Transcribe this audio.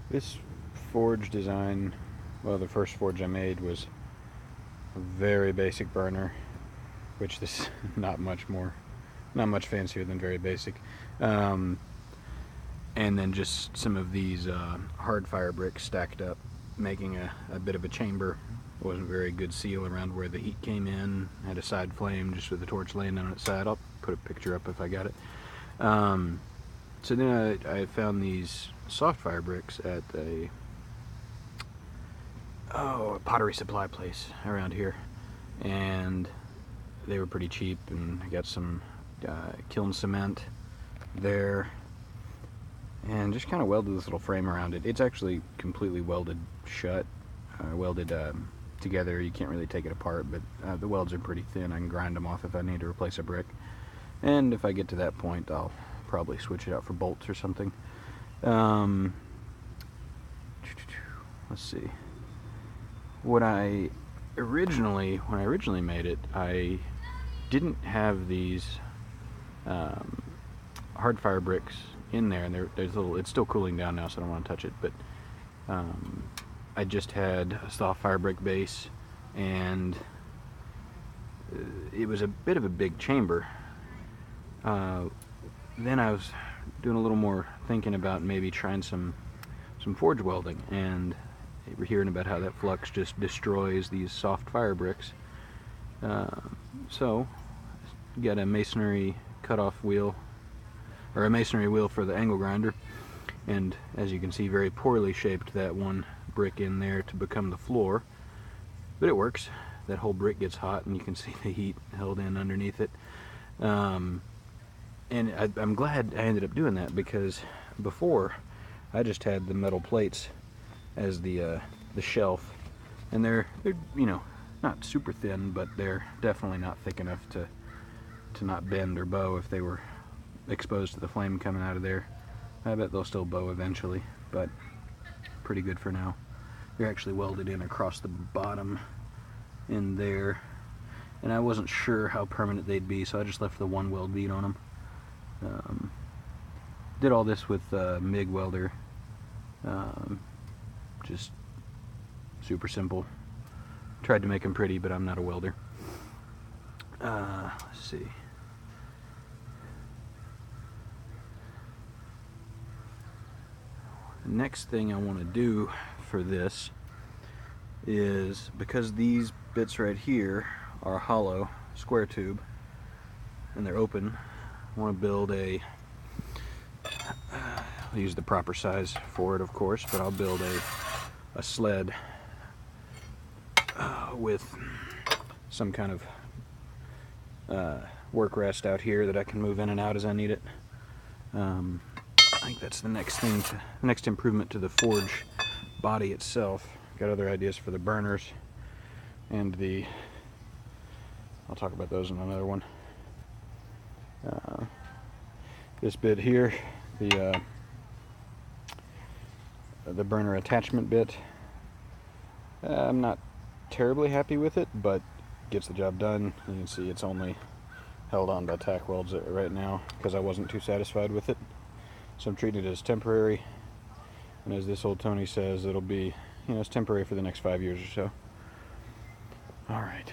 This forge design, well, the first forge I made was a very basic burner, which this is not much fancier than very basic. And then just some of these hard fire bricks stacked up, making a bit of a chamber. It wasn't very good seal around where the heat came in. Had a side flame just with the torch laying on its side. I'll put a picture up if I got it. So then I found these soft fire bricks at a pottery supply place around here, and they were pretty cheap, and I got some kiln cement there and just kind of welded this little frame around it. It's actually completely welded shut, welded together. You can't really take it apart, but the welds are pretty thin. I can grind them off if I need to replace a brick, and if I get to that point I'll probably switch it out for bolts or something. Let's see. When I originally made it, I didn't have these hard fire bricks in there, and there's a little. It's still cooling down now, so I don't want to touch it. But I just had a soft fire brick base, and it was a bit of a big chamber. Then I was doing a little more thinking about maybe trying some forge welding, and we're hearing about how that flux just destroys these soft fire bricks. So got a masonry cutoff wheel, or a masonry wheel for the angle grinder, and as you can see, very poorly shaped that one brick in there to become the floor, but it works. That whole brick gets hot, and you can see the heat held in underneath it. And I'm glad I ended up doing that, because before I just had the metal plates as the shelf, and they're not super thin, but they're definitely not thick enough to not bend or bow if they were exposed to the flame coming out of there. I bet they'll still bow eventually, but pretty good for now. They're actually welded in across the bottom in there, and I wasn't sure how permanent they'd be, so I just left the one weld bead on them. Did all this with MIG welder, just super simple. Tried to make them pretty, but I'm not a welder. Let's see. The next thing I want to do for this is, because these bits right here are hollow square tube and they're open, I want to build I'll use the proper size for it, of course, but I'll build a sled with some kind of work rest out here that I can move in and out as I need it. I think that's the next improvement to the forge body itself. Got other ideas for the burners, and I'll talk about those in another one. This bit here, the burner attachment bit, I'm not terribly happy with it, but gets the job done. You can see it's only held on by tack welds right now because I wasn't too satisfied with it. So I'm treating it as temporary, and as this old Tony says, it'll be, it's temporary for the next 5 years or so. All right.